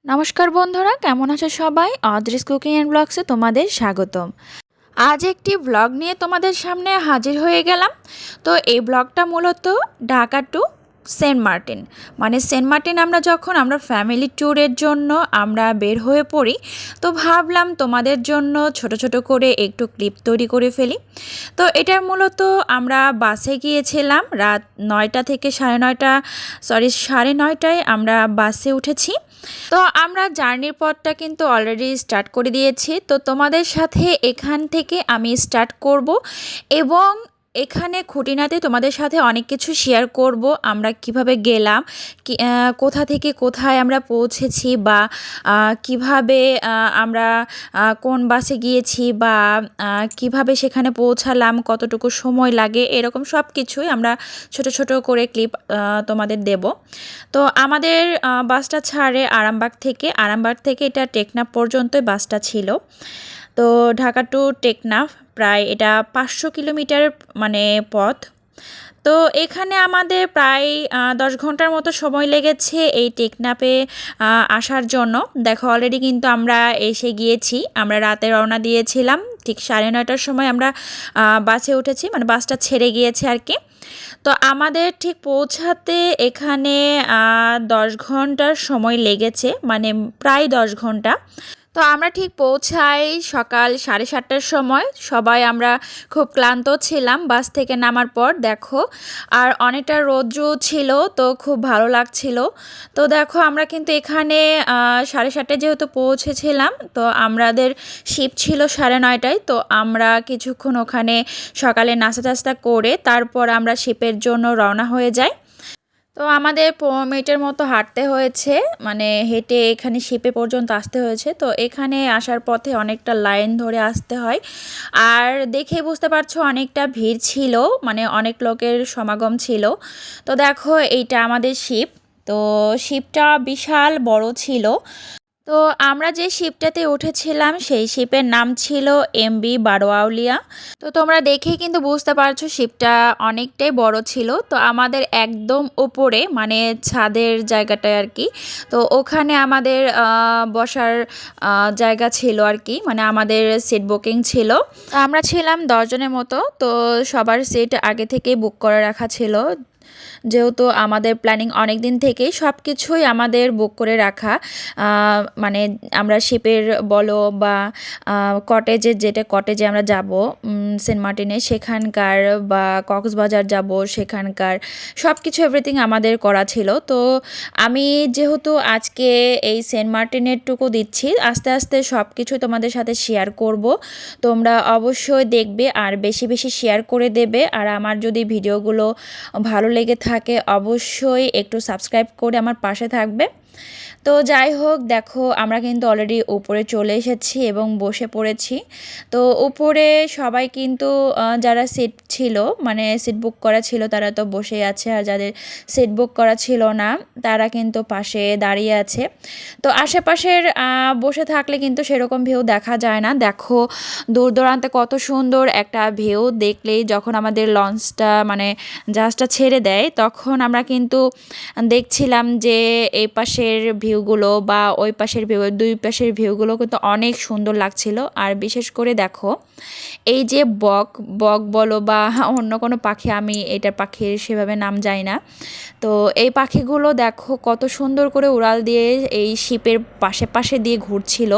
নমস্কার বন্ধুরা, কেমন আছো সবাই? অদ্রিস কুকিং অ্যান্ড ব্লগসে তোমাদের স্বাগতম। আজ একটি ব্লগ নিয়ে তোমাদের সামনে হাজির হয়ে গেলাম। তো এই ব্লগটা মূলত ঢাকা টু সেন্ট মার্টিন, মানে সেন্ট মার্টিন আমরা ফ্যামিলি ট্যুরের জন্য আমরা বের হয়ে পড়ি। তো ভাবলাম তোমাদের জন্য ছোট ছোট করে একটু ক্লিপ তৈরি করে ফেলি। তো এটার মূলত আমরা বাসে গিয়েছিলাম রাত 9টা থেকে সাড়ে নয়টায় আমরা বাসে উঠেছি। তো আমরা জার্নির পথটা কিন্তু অলরেডি স্টার্ট করে দিয়েছি। তো তোমাদের সাথে এখান থেকে আমি স্টার্ট করব এবং এখানে খুঁটিনাটি তোমাদের সাথে অনেক কিছু শেয়ার করব। আমরা কিভাবে গেলাম, কোথা থেকে কোথায় আমরা পৌঁছেছি, বা কিভাবে আমরা কোন বাসে গিয়েছি, বা কিভাবে সেখানে পৌঁছালাম, কতটুকু সময় লাগে, এরকম সব কিছুই আমরা ছোট ছোট করে ক্লিপ তোমাদের দেব। তো আমাদের বাসটা ছাড়ে আরামবাগ থেকে এটা টেকনাফ পর্যন্তই বাসটা ছিল। তো ঢাকা টু টেকনাফ প্রায় এটা 500 কিলোমিটার মানে পথ। তো এখানে আমাদের প্রায় 10 ঘন্টার মতো সময় লেগেছে এই টেকনাফে আসার জন্য। দেখো অলরেডি কিন্তু আমরা এসে গিয়েছি। আমরা রাতে রওনা দিয়েছিলাম, ঠিক 9:30টার সময় আমরা বাসে উঠেছি, মানে বাসটা ছেড়ে গিয়েছে আর কি। তো আমাদের ঠিক পৌঁছাতে এখানে 10 ঘন্টার সময় লেগেছে, মানে প্রায় 10 ঘন্টা। তো আমরা ঠিক পৌঁছাই সকাল 7:30টার সময়। সবাই আমরা খুব ক্লান্ত ছিলাম বাস থেকে নামার পর, দেখো। আর অনেকটা রৌদ্র ছিল, তো খুব ভালো লাগছিল। তো দেখো আমরা কিন্তু এখানে 7:30টায় যেহেতু পৌঁছেছিলাম, তো আমাদের শিফট ছিল 9:30টায়। তো আমরা কিছুক্ষণ ওখানে সকালে নাস্তা টাস্তা করে তারপর আমরা শিপের জন্য রওনা হয়ে যাই। তো আমাদের 15 মিনিটের মতো হাঁটতে হয়েছে, মানে হেঁটে এখানে শিপে পর্যন্ত আসতে হয়েছে। তো এখানে আসার পথে অনেকটা লাইন ধরে আসতে হয়, আর দেখে বুঝতে পারছো অনেকটা ভিড় ছিল, মানে অনেক লোকের সমাগম ছিল। তো দেখো এইটা আমাদের শিপ। তো শিপটা বিশাল বড় ছিল। তো আমরা যে শিপটাতে উঠেছিলাম সেই শিপের নাম ছিল এমবি বারোয়াউলিয়া। তো তোমরা দেখেই কিন্তু বুঝতে পারছো শিপটা অনেকটাই বড় ছিল। তো আমাদের একদম ওপরে, মানে ছাদের জায়গাটায় আর কি, তো ওখানে আমাদের বসার জায়গা ছিল আর কি, মানে আমাদের সিট বুকিং ছিল। তো আমরা ছিলাম 10 জনের মতো। তো সবার সিট আগে থেকেই বুক করে রাখা ছিল, যেহেতু আমাদের প্ল্যানিং অনেক দিন থেকেই সব কিছুই আমাদের বুক করে রাখা। মানে আমরা শিপের বলো বা কটেজে আমরা যাব সেন্ট মার্টিনে, সেখানকার বা কক্সবাজার যাব সেখানকার সব কিছু এভরিথিং আমাদের করা ছিল। তো আমি যেহেতু আজকে এই সেন্ট মার্টিনেরটুকু দিচ্ছি, আস্তে আস্তে সব কিছু তোমাদের সাথে শেয়ার করব। তোমরা অবশ্যই দেখবে আর বেশি বেশি শেয়ার করে দেবে। আর আমার যদি ভিডিওগুলো ভালো লেগে থাকে অবশ্যই একটু সাবস্ক্রাইব করে আমার পাশে থাকবে। তো যাই হোক, দেখো আমরা কিন্তু অলরেডি উপরে চলে এসেছি এবং বসে পড়েছি। তো উপরে সবাই কিন্তু যারা সিট ছিল, মানে সিট বুক করা ছিল, তারা তো বসে আছে, আর যাদের সিট বুক করা ছিল না তারা কিন্তু পাশে দাঁড়িয়ে আছে। তো আশেপাশের বসে থাকলে কিন্তু সেরকম ভিউ দেখা যায় না। দেখো দূর দূরান্তে কত সুন্দর একটা ভিউ, দেখলেই যখন আমাদের লঞ্চটা মানে জাহাজটা ছেড়ে দেয় তখন আমরা কিন্তু দেখছিলাম যে এই পাশের ভিউগুলো বা ওই পাশের দুই পাশের ভিউগুলো কিন্তু অনেক সুন্দর লাগছিল। আর বিশেষ করে দেখো এই যে বক বক বলো বা অন্য কোনো পাখি, আমি এটা পাখির সেভাবে নাম জানি না। তো এই পাখিগুলো দেখো কত সুন্দর করে উড়াল দিয়ে এই শিপের পাশে পাশে দিয়ে ঘুরছিল।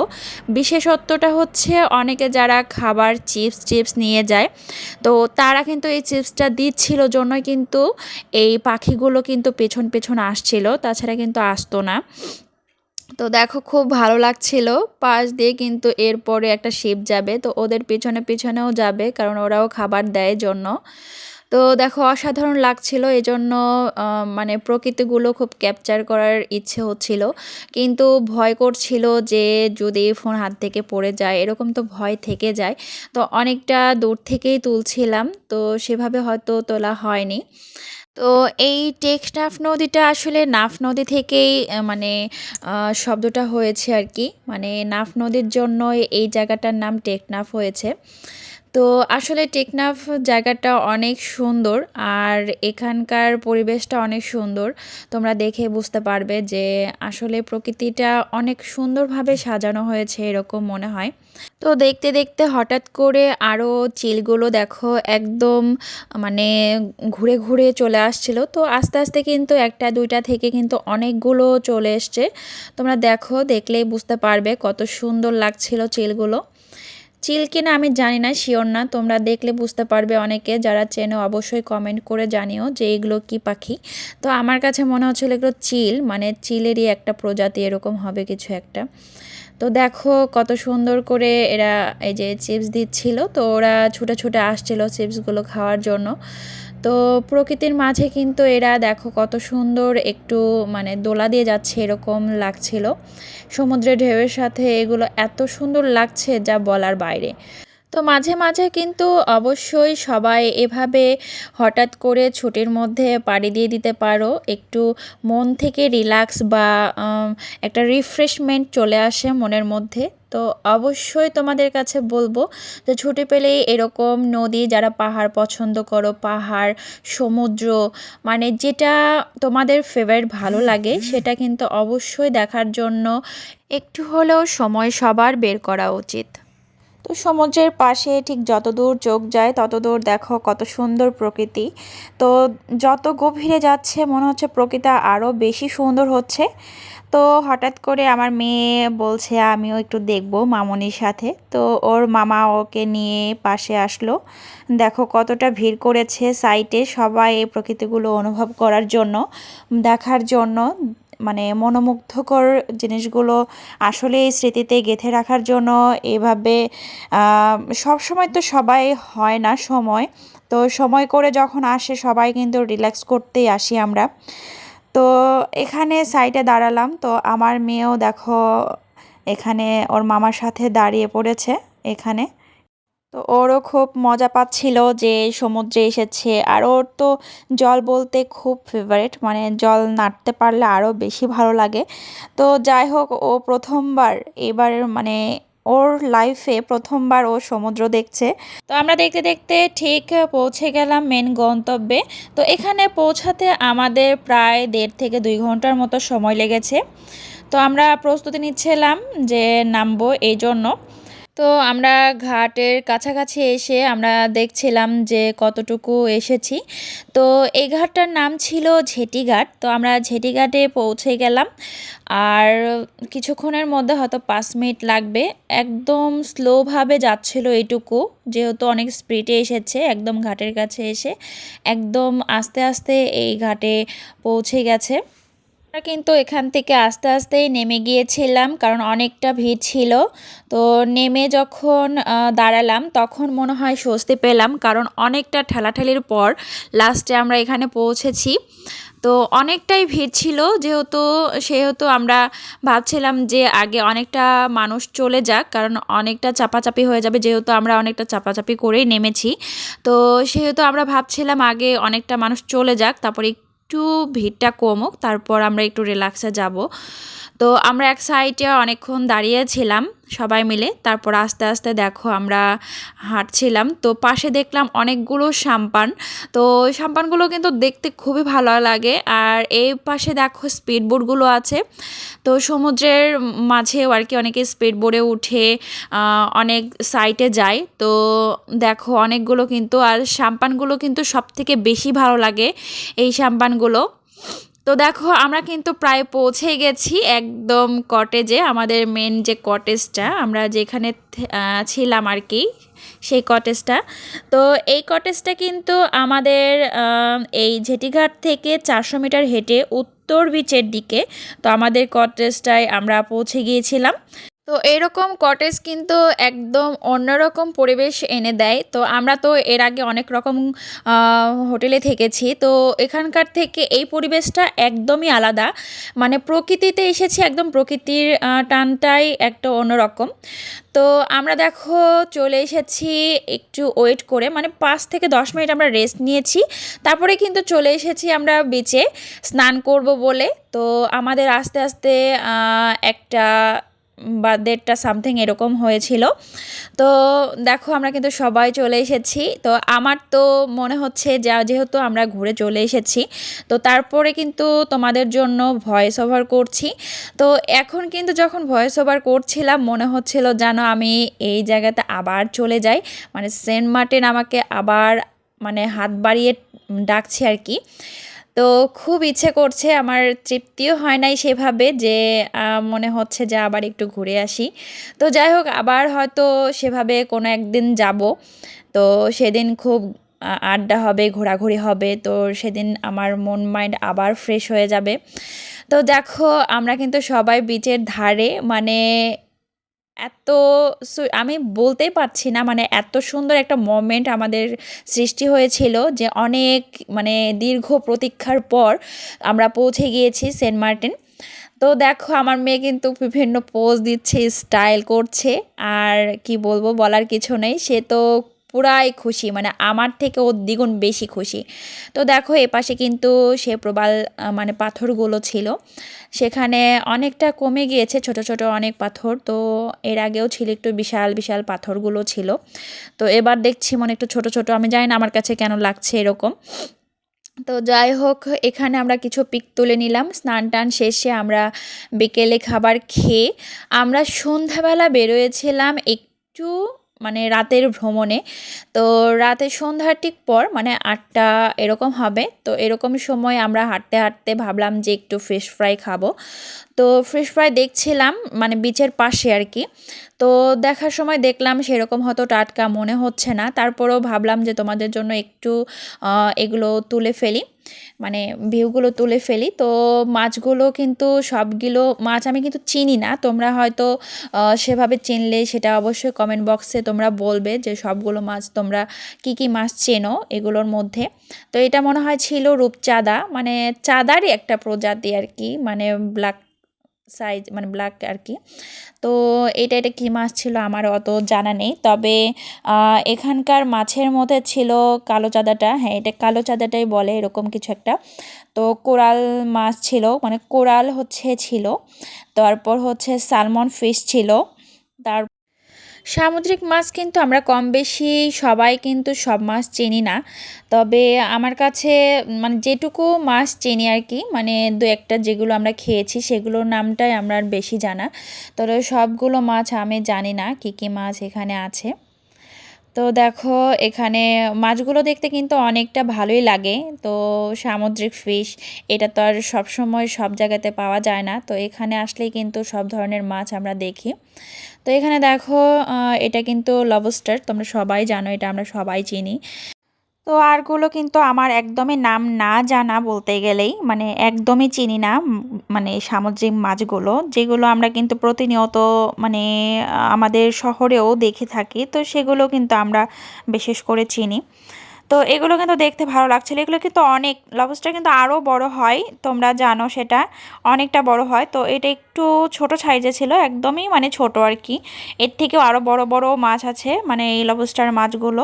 বিশেষত্বটা হচ্ছে অনেকে যারা খাবার চিপস নিয়ে যায়, তো তারা কিন্তু এই চিপসটা দিচ্ছিল জন্যই কিন্তু এই পাখিগুলো কিন্তু পেছন পেছন আসছিল, তাছাড়া কিন্তু আসতো না। তো দেখো খুব ভালো লাগছিল। পাশ দিয়ে কিন্তু এরপরে একটা শিপ যাবে, তো ওদের পিছনে পিছনেও যাবে, কারণ ওরাও খাবার দেয় জন্য। তো দেখো অসাধারণ লাগছিল, এজন্য মানে প্রকৃতিগুলো খুব ক্যাপচার করার ইচ্ছে হচ্ছিল, কিন্তু ভয় করছিল যে যদি ফোন হাত থেকে পড়ে যায়, এরকম তো ভয় থেকে যায়। তো অনেকটা দূর থেকেই তুলছিলাম, তো সেভাবে হয়তো তোলা হয়নি। তো এই টেকনাফ নদীটা আসলে নাফ নদী থেকেই মানে শব্দটা হয়েছে আর কি, মানে নাফ নদীর জন্য এই জায়গাটার নাম টেকনাফ হয়েছে। তো আসলে টেকনাফ জায়গাটা অনেক সুন্দর আর এখানকার পরিবেশটা অনেক সুন্দর। তোমরা দেখে বুঝতে পারবে যে আসলে প্রকৃতিটা অনেক সুন্দরভাবে সাজানো হয়েছে এরকম মনে হয়। তো দেখতে দেখতে হঠাৎ করে আরও চিলগুলো দেখো একদম মানে ঘুরে ঘুরে চলে আসছিল। তো আস্তে আস্তে কিন্তু একটা দুইটা থেকে কিন্তু অনেকগুলো চলে এসছে। তোমরা দেখো, দেখলেই বুঝতে পারবে কত সুন্দর লাগছিল চিলগুলো। চিল কিনা আমি জানি না, শিওর না, তোমরা দেখলে বুঝতে পারবে। অনেকে যারা চেনো অবশ্যই কমেন্ট করে জানিও যে এগুলো কি পাখি। তো আমার কাছে মনে হচ্ছিল এগুলো চিল, মানে চিলেরই একটা প্রজাতি এরকম হবে কিছু একটা। তো দেখো কত সুন্দর করে এরা এই যে চিপস দিচ্ছিল, তো ওরা ছুটে ছুটে আসছিল চিপসগুলো খাওয়ার জন্য। তো প্রকৃতির মাঝে কিন্তু এরা দেখো কত সুন্দর একটু মানে দোলা দিয়ে যাচ্ছে এরকম লাগছিল। সমুদ্রের ঢেউয়ের সাথে এগুলো এত সুন্দর লাগছে যা বলার বাইরে। তো মাঝে মাঝে কিন্তু অবশ্যই সবাই এভাবে হঠাৎ করে ছুটির মধ্যে পাড়ি দিয়ে দিতে পারো, একটু মন থেকে রিল্যাক্স বা একটা রিফ্রেশমেন্ট চলে আসে মনের মধ্যে। তো অবশ্যই তোমাদের কাছে বলবো যে ছুটি পেলেই এরকম নদী, যারা পাহাড় পছন্দ করো, পাহাড়, সমুদ্র, মানে যেটা তোমাদের ফেভারিট ভালো লাগে সেটা কিন্তু অবশ্যই দেখার জন্য একটু হলেও সময় সবার বের করা উচিত। তো সমুদ্রের পাশে ঠিক যতদূর চোখ যায় ততদূর দেখো কত সুন্দর প্রকৃতি। তো যত গভীরে যাচ্ছে মনে হচ্ছে প্রকৃতি আরও বেশি সুন্দর হচ্ছে। তো হঠাৎ করে আমার মেয়ে বলছে আমিও একটু দেখবো মামনির সাথে, তো ওর মামা ওকে নিয়ে পাশে আসলো। দেখো কতটা ভিড় করেছে সাইটে সবাই এই প্রকৃতিগুলো অনুভব করার জন্য, দেখার জন্য, মানে মনোমুগ্ধকর জিনিসগুলো আসলে স্মৃতিতে গেঁথে রাখার জন্য। এভাবে সব সময় তো সবাই হয় না সময়, তো সময় করে যখন আসে সবাই কিন্তু রিল্যাক্স করতেই আসি আমরা। তো এখানে সাইডে দাঁড়ালাম, তো আমার মেয়েও দেখো এখানে ওর মামার সাথে দাঁড়িয়ে পড়েছে এখানে। তো ওরও খুব মজা পাচ্ছিল যে সমুদ্রে এসেছে, আর ওর তো জল বলতে খুব ফেভারিট, মানে জল নাড়তে পারলে আরও বেশি ভালো লাগে। তো যাই হোক, ও প্রথমবার এবার মানে ওর লাইফে প্রথমবার ও সমুদ্র দেখছে। তো আমরা দেখতে দেখতে ঠিক পৌঁছে গেলাম মেন গন্তব্যে। তো এখানে পৌঁছাতে আমাদের প্রায় 1.5 থেকে 2 ঘন্টার মতো সময় লেগেছে। তো আমরা প্রস্তুতি নিচ্ছিলাম যে নামবো এই জন্য। তো আমরা ঘাটের কাছাকাছি এসে আমরা দেখছিলাম যে কতটুকু এসেছি। তো এই ঘাটটার নাম ছিল ঝেটি ঘাট। তো আমরা ঝেটি ঘাটে পৌঁছে গেলাম, আর কিছুক্ষণের মধ্যে হয়তো 5 মিনিট লাগবে। একদম স্লোভাবে যাচ্ছিল এইটুকু, যেহেতু অনেক স্পিডে এসেছে একদম ঘাটের কাছে এসে একদম আস্তে আস্তে এই ঘাটে পৌঁছে গেছে। আমরা কিন্তু এখান থেকে আস্তে আস্তেই নেমে গিয়েছিলাম কারণ অনেকটা ভিড় ছিল। তো নেমে যখন দাঁড়ালাম তখন মনে হয় স্বস্তি পেলাম, কারণ অনেকটা ঠেলাঠেলির পর লাস্টে আমরা এখানে পৌঁছেছি। তো অনেকটাই ভিড় ছিল, সেহেতু আমরা ভাবছিলাম যে আগে অনেকটা মানুষ চলে যাক, কারণ অনেকটা চাপাচাপি হয়ে যাবে, যেহেতু আমরা অনেকটা চাপাচাপি করেই নেমেছি। তো সেহেতু আমরা ভাবছিলাম আগে অনেকটা মানুষ চলে যাক, তারপরে একটু ভিড়টা কমুক, তারপর আমরা একটু রিল্যাক্সে যাব। তো আমরা এক সাইডে অনেকক্ষণ দাঁড়িয়েছিলাম সবাই মিলে, তারপর আস্তে আস্তে দেখো আমরা হাঁটছিলাম। তো পাশে দেখলাম অনেকগুলো সাম্পান। তো সাম্পানগুলো কিন্তু দেখতে খুবই ভালো লাগে। আর এই পাশে দেখো স্পিড বোটগুলো আছে। তো সমুদ্রের মাঝেও আর কি অনেকে স্পিড বোটে উঠে অনেক সাইটে যায়। তো দেখো অনেকগুলো কিন্তু, আর সাম্পানগুলো কিন্তু সব থেকে বেশি ভালো লাগে এই সাম্পানগুলো। তো দেখো আমরা কিন্তু প্রায় পৌঁছে গেছি একদম কটেজে, আমাদের মেন যে কটেজটা আমরা যেখানে ছিলাম আর কি, সেই কটেজটা। তো এই কটেজটা কিন্তু আমাদের এই জেটিঘাট থেকে 400 মিটার হেঁটে উত্তর বিচের দিকে। তো আমাদের কটেজটায় আমরা পৌঁছে গিয়েছিলাম। তো এরকম কটেজ কিন্তু একদম অন্যরকম পরিবেশ এনে দেয়। তো আমরা তো এর আগে অনেক রকম হোটেলে থেকেছি, তো এখানকার থেকে এই পরিবেশটা একদমই আলাদা। মানে প্রকৃতিতে এসেছি, একদম প্রকৃতির টানটাই একটা অন্যরকম। তো আমরা দেখো চলে এসেছি একটু ওয়েট করে, মানে 5 থেকে 10 মিনিট আমরা রেস্ট নিয়েছি, তারপরে কিন্তু চলে এসেছি আমরা বিচে স্নান করব বলে। তো আমাদের আস্তে আস্তে একটা বা 1:30টা সামথিং এরকম হয়েছিল। তো দেখো আমরা কিন্তু সবাই চলে এসেছি। তো আমার তো মনে হচ্ছে যেহেতু আমরা ঘুরে চলে এসেছি, তো তারপরে কিন্তু তোমাদের জন্য ভয়েস ওভার করছি। তো এখন কিন্তু যখন ভয়েস ওভার করছিলাম মনে হচ্ছিল যেন আমি এই জায়গাতে আবার চলে যাই, মানে সেন্ট মার্টিন আমাকে আবার মানে হাত বাড়িয়ে ডাকছে আর কি। তো খুব ইচ্ছে করছে, আমার তৃপ্তিও হয় নাই সেভাবে যে মনে হচ্ছে যে আবার একটু ঘুরে আসি। তো যাই হোক, আবার হয়তো সেভাবে কোনো একদিন যাব। তো সেদিন খুব আড্ডা হবে, ঘোরাঘুরি হবে, তো সেদিন আমার মন মাইন্ড আবার ফ্রেশ হয়ে যাবে। তো দেখো আমরা কিন্তু সবাই বিচের ধারে, মানে এত আমি বলতেই পারছি না, মানে এত সুন্দর একটা মোমেন্ট আমাদের সৃষ্টি হয়েছিল যে অনেক মানে দীর্ঘ প্রতীক্ষার পর আমরা পৌঁছে গিয়েছি সেন্ট মার্টিন। তো দেখো আমার মেয়ে কিন্তু বিভিন্ন পোজ দিচ্ছে, স্টাইল করছে, আর কি বলবো, বলার কিছু নেই, সে তো পুরাই খুশি, মানে আমার থেকে ও দ্বিগুণ বেশি খুশি। তো দেখো এপাশে কিন্তু সে প্রবাল মানে পাথরগুলো ছিল, সেখানে অনেকটা কমে গিয়েছে, ছোট ছোট অনেক পাথর। তো এর আগেও ছিল একটু বিশাল বিশাল পাথরগুলো ছিল, তো এবার দেখছি মনে একটু ছোট ছোট, আমি জানি না আমার কাছে কেন লাগছে এরকম। তো যাই হোক, এখানে আমরা কিছু পিক তুলে নিলাম। স্নান টান শেষে আমরা বিকেলে খাবার খেয়ে আমরা সন্ধ্যাবেলা বেরোয়েছিলাম একটু মানে রাতের ভ্রমণে। তো রাতে সন্ধ্যার ঠিক পর মানে 8টা এরকম হবে, তো এরকম সময় আমরা হাঁটতে হাঁটতে ভাবলাম যে একটু ফিশ ফ্রাই খাবো। তো ফিশ ফ্রাই দেখছিলাম মানে বিচের পাশে আর কি। তো দেখার সময় দেখলাম সেরকম হয়তো টাটকা মনে হচ্ছে না, তারপরেও ভাবলাম যে তোমাদের জন্য একটু এগুলো তুলে ফেলি, মানে ভিউগুলো তুলে ফেলি। তো মাছগুলো কিন্তু সবগুলো মাছ আমি কিন্তু চিনি না, তোমরা হয়তো সেভাবে চিনলে সেটা অবশ্যই কমেন্ট বক্সে তোমরা বলবে যে সবগুলো মাছ তোমরা কি কি মাছ চেনো এগুলোর মধ্যে। তো এটা মনে হয় ছিল রূপচাঁদা, মানে চাঁদারই একটা প্রজাতি আর কি, মানে ব্ল্যাক সাইজ, মানে ব্ল্যাক আর কি। তো এটা কী মাছ ছিল আমার অত জানা নেই, তবে এখানকার মাছের মধ্যে ছিল কালো চাঁদাটা, হ্যাঁ এটা কালো চাঁদাটাই বলে এরকম কিছু একটা। তো কোরাল মাছ ছিল, মানে কোরাল হচ্ছে ছিল, তারপর হচ্ছে সালমন ফিশ ছিল। তার সামুদ্রিক মাছ কিন্তু আমরা কম বেশি সবাই কিন্তু সব মাছ চিনি না, তবে আমার কাছে মানে যেটুকু মাছ চিনি আর কি, মানে দু একটা যেগুলো আমরা খেয়েছি সেগুলোর নামটাই আমার বেশি জানা, তবে সবগুলো মাছ আমি জানি না কী কী মাছ এখানে আছে। তো দেখো এখানে মাছগুলো দেখতে কিন্তু অনেকটা ভালোই লাগে। তো সামুদ্রিক ফিশ এটা তো আর সবসময় সব জায়গাতে পাওয়া যায় না, তো এখানে আসলেই কিন্তু সব ধরনের মাছ আমরা দেখি। তো এখানে দেখো এটা কিন্তু লবস্টার, তোমরা সবাই জানো, এটা আমরা সবাই চিনি। তো আরগুলো কিন্তু আমার একদমই নাম না জানা বলতে গেলেই, মানে একদমই চিনি না, মানে সামুদ্রিক মাছগুলো যেগুলো আমরা কিন্তু প্রতিনিয়ত মানে আমাদের শহরেও দেখে থাকি, তো সেগুলো কিন্তু আমরা বিশেষ করে চিনি। তো এগুলো কিন্তু দেখতে ভালো লাগছিল, এগুলো কিন্তু অনেক, লবস্টার কিন্তু আরও বড় হয়, তোমরা জানো সেটা অনেকটা বড় হয়। তো এটা একটু ছোট সাইজে ছিল, একদমই মানে ছোট আর কি, এর থেকেও আরও বড় বড় মাছ আছে মানে এই লবস্টার মাছগুলো।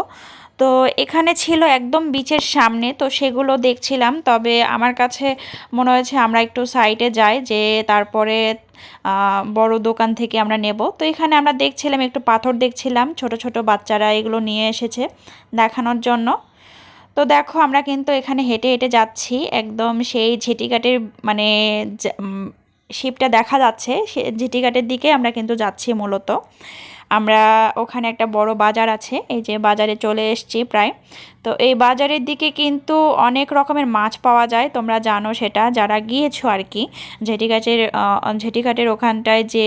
তো এখানে ছিল একদম বিচের সামনে, তো সেগুলো দেখছিলাম, তবে আমার কাছে মনে হয়েছে আমরা একটু সাইডে যাই, যে তারপরে বড় দোকান থেকে আমরা নেব। তো এখানে আমরা দেখছিলাম একটু পাথর দেখছিলাম, ছোট ছোট বাচ্চারা এগুলো নিয়ে এসেছে দেখানোর জন্য। তো দেখো আমরা কিন্তু এখানে হেঁটে হেঁটে যাচ্ছি, একদম সেই ঝেটিঘাটের মানে শিপটা দেখা যাচ্ছে, সে ঝেটিঘাটের দিকে আমরা কিন্তু যাচ্ছি মূলত। আমরা ওখানে একটা বড় বাজার আছে, এই যে বাজারে চলে এসেছি প্রায়। তো এই বাজারের দিকে কিন্তু অনেক রকমের মাছ পাওয়া যায়, তোমরা জানো সেটা যারা গিয়েছো আর কি। ঝেটিঘাটের ওখানটায় যে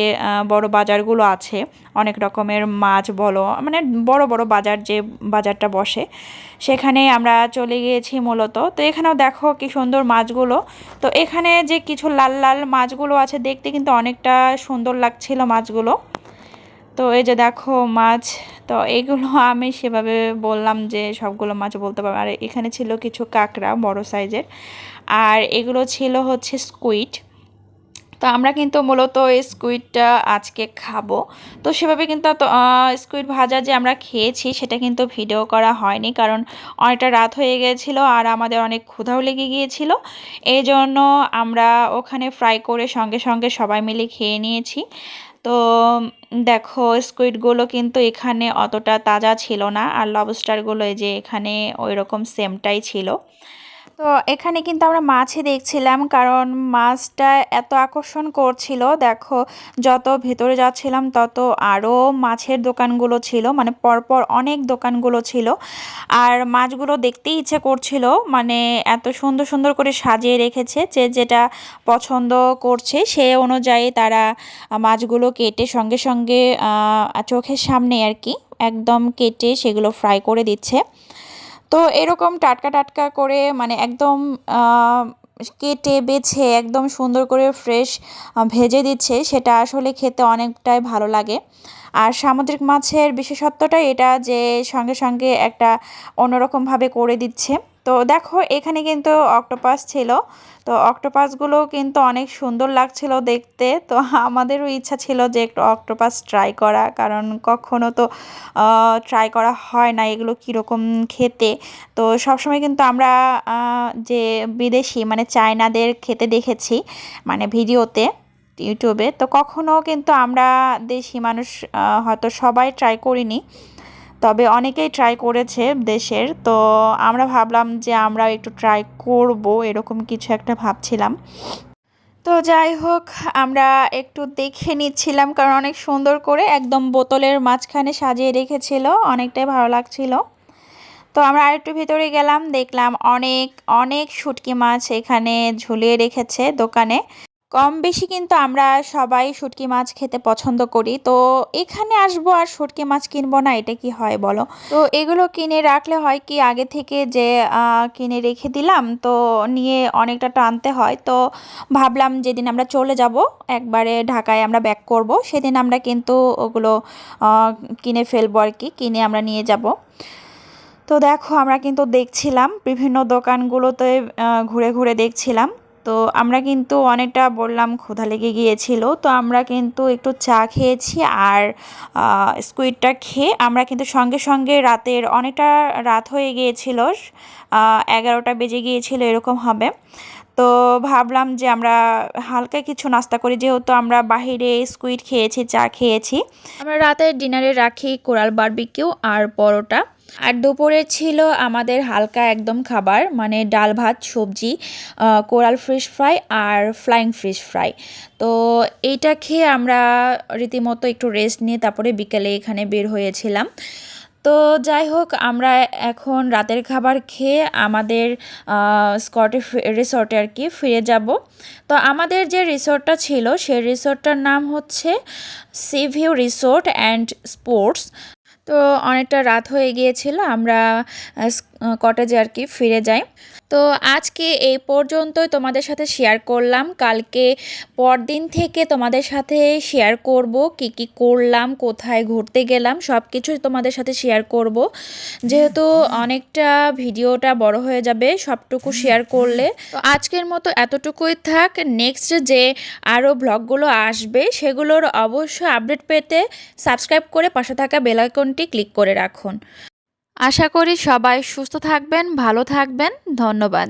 বড় বাজারগুলো আছে, অনেক রকমের মাছ বলো, মানে বড় বড় বাজার, যে বাজারটা বসে সেখানে আমরা চলে গিয়েছি মূলত। তো এখানেও দেখো কি সুন্দর মাছগুলো। তো এখানে যে কিছু লাল লাল মাছগুলো আছে, দেখতে কিন্তু অনেকটা সুন্দর লাগছিল মাছগুলো। তো এই যে দেখো মাছ, তো এইগুলো আমি সেভাবে বললাম যে সবগুলো মাছ বলতে পারবো। আর এখানে ছিল কিছু কাঁকড়া বড় সাইজের, আর এগুলো ছিল হচ্ছে স্কুইড। তো আমরা কিন্তু মূলত এই স্কুইডটা আজকে খাবো। তো সেভাবে কিন্তু স্কুইড ভাজা যে আমরা খেয়েছি সেটা কিন্তু ভিডিও করা হয়নি, কারণ অনেকটা রাত হয়ে গিয়েছিল আর আমাদের অনেক ক্ষুধাও লেগে গিয়েছিল। এই জন্য আমরা ওখানে ফ্রাই করে সঙ্গে সঙ্গে সবাই মিলে খেয়ে নিয়েছি। তো দেখো স্কুইডগুলো কিন্তু এখানে অতটা তাজা ছিল না, আর লবস্টারগুলো এই যে এখানে ওই রকম সেমটাই ছিল। তো এখানে কিন্তু আমরা মাছই দেখছিলাম, কারণ মাছটা এত আকর্ষণ করছিল। দেখো যত ভেতরে যাচ্ছিলাম তত আরও মাছের দোকানগুলো ছিল, মানে পরপর অনেক দোকানগুলো ছিল, আর মাছগুলো দেখতেই ইচ্ছে করছিল। মানে এত সুন্দর সুন্দর করে সাজিয়ে রেখেছে, যে যেটা পছন্দ করছে সে অনুযায়ী তারা মাছগুলো কেটে সঙ্গে সঙ্গে চোখের সামনে আর কি একদম কেটে সেগুলো ফ্রাই করে দিচ্ছে। তো এরকম টাটকা টাটকা করে মানে একদম কেটে বেছে একদম সুন্দর করে ফ্রেশ ভেজে দিচ্ছে, সেটা আসলে খেতে অনেকটাই ভালো লাগে। আর সামুদ্রিক মাছের বিশেষত্বটা এটা যে সঙ্গে সঙ্গে একটা অন্যরকমভাবে করে দিচ্ছে। তো দেখো এখানে কিন্তু অক্টোপাস ছিল, তো অক্টোপাসগুলো কিন্তু অনেক সুন্দর লাগছিল দেখতে। তো আমাদেরও ইচ্ছা ছিল যে একটু অক্টোপাস ট্রাই করা, কারণ কখনো তো ট্রাই করা হয় না এগুলো কীরকম খেতে। তো সবসময় কিন্তু আমরা যে বিদেশি মানে চায়নাদের খেতে দেখেছি মানে ভিডিওতে ইউটিউবে, তো কখনো কিন্তু আমরা দেশি মানুষ হয়তো সবাই ট্রাই করিনি, তবে অনেকেই ট্রাই করেছে দেশের। তো আমরা ভাবলাম যে আমরা একটু ট্রাই করব, এরকম কিছু একটা ভাবছিলাম। তো যাই হোক আমরা একটু দেখে নিচ্ছিলাম, কারণ অনেক সুন্দর করে একদম বোতলের মাঝখানে সাজিয়ে রেখেছিল, অনেকটাই ভালো লাগছিল। তো আমরা আরেকটু ভিতরে গেলাম, দেখলাম অনেক অনেক শুটকি মাছ এখানে ঝুলিয়ে রেখেছে দোকানে। কম বেশি কিন্তু আমরা সবাই শুটকি মাছ খেতে পছন্দ করি, তো এখানে আসবো আর শুটকি মাছ কিনবো না, এটা কি হয় বলো? তো এগুলো কিনে রাখলে হয় কি আগে থেকে যে কিনে রেখে দিলাম, তো নিয়ে অনেকটা টানতে হয়। তো ভাবলাম যেদিন আমরা চলে যাব একবারে ঢাকায় আমরা ব্যাক করব, সেদিন আমরা কিন্তু ওগুলো কিনে ফেলবো আর কি, কিনে আমরা নিয়ে যাব। তো দেখো আমরা কিন্তু দেখছিলাম বিভিন্ন দোকানগুলোতে ঘুরে ঘুরে দেখছিলাম। তো আমরা কিন্তু অনেকটা বললাম ক্ষুধা লেগে গিয়েছিল, তো আমরা কিন্তু একটু চা খেয়েছি, আর স্কুইডটা খেয়ে আমরা কিন্তু সঙ্গে সঙ্গে রাতের অনেকটা রাত হয়ে গিয়েছিল, 11টা বেজে গিয়েছিল এরকম হবে। তো ভাবলাম যে আমরা হালকা কিছু নাস্তা করি, যেহেতু আমরা বাহিরে স্কুইড খেয়েছি, চা খেয়েছি। আমরা রাতের ডিনারে রাখি কোরাল বারবিকিউ আর পরোটা। আর দুপুরে ছিল আমাদের হালকা একদম খাবার, মানে ডাল ভাত সবজি, coral fish fry are flying fish fry. তো এইটা খেয়ে আমরা রীতিমতো একটু রেস্ট নিয়ে তারপরে বিকেলে এখানে বের হয়েছিলাম। তো যাই হোক আমরা এখন রাতের খাবার খেয়ে আমাদের রিসর্টে আর কি ফিরে যাব। তো আমাদের যে রিসর্টটা ছিল সেই রিসর্টটার নাম হচ্ছে C view resort and sports. তো অনেকটা রাত হয়ে গিয়েছিল, আমরা কটেজে আর কি ফিরে যাই। তো আজকে এই পর্যন্তই তোমাদের সাথে শেয়ার করলাম, কালকে পরদিন থেকে তোমাদের সাথে শেয়ার করব কি কি করলাম, কোথায় ঘুরতে গেলাম, সব কিছু তোমাদের সাথে শেয়ার করব। যেহেতু অনেকটা ভিডিওটা বড় হয়ে যাবে সবটুকু শেয়ার করলে, তো আজকের মতো এতটুকুই থাক। নেক্সট যে আরও ব্লগগুলো আসবে সেগুলোর অবশ্যই আপডেট পেতে সাবস্ক্রাইব করে পাশে থাকা বেল আইকনটি ক্লিক করে রাখুন। আশা করি সবাই সুস্থ থাকবেন, ভালো থাকবেন। ধন্যবাদ।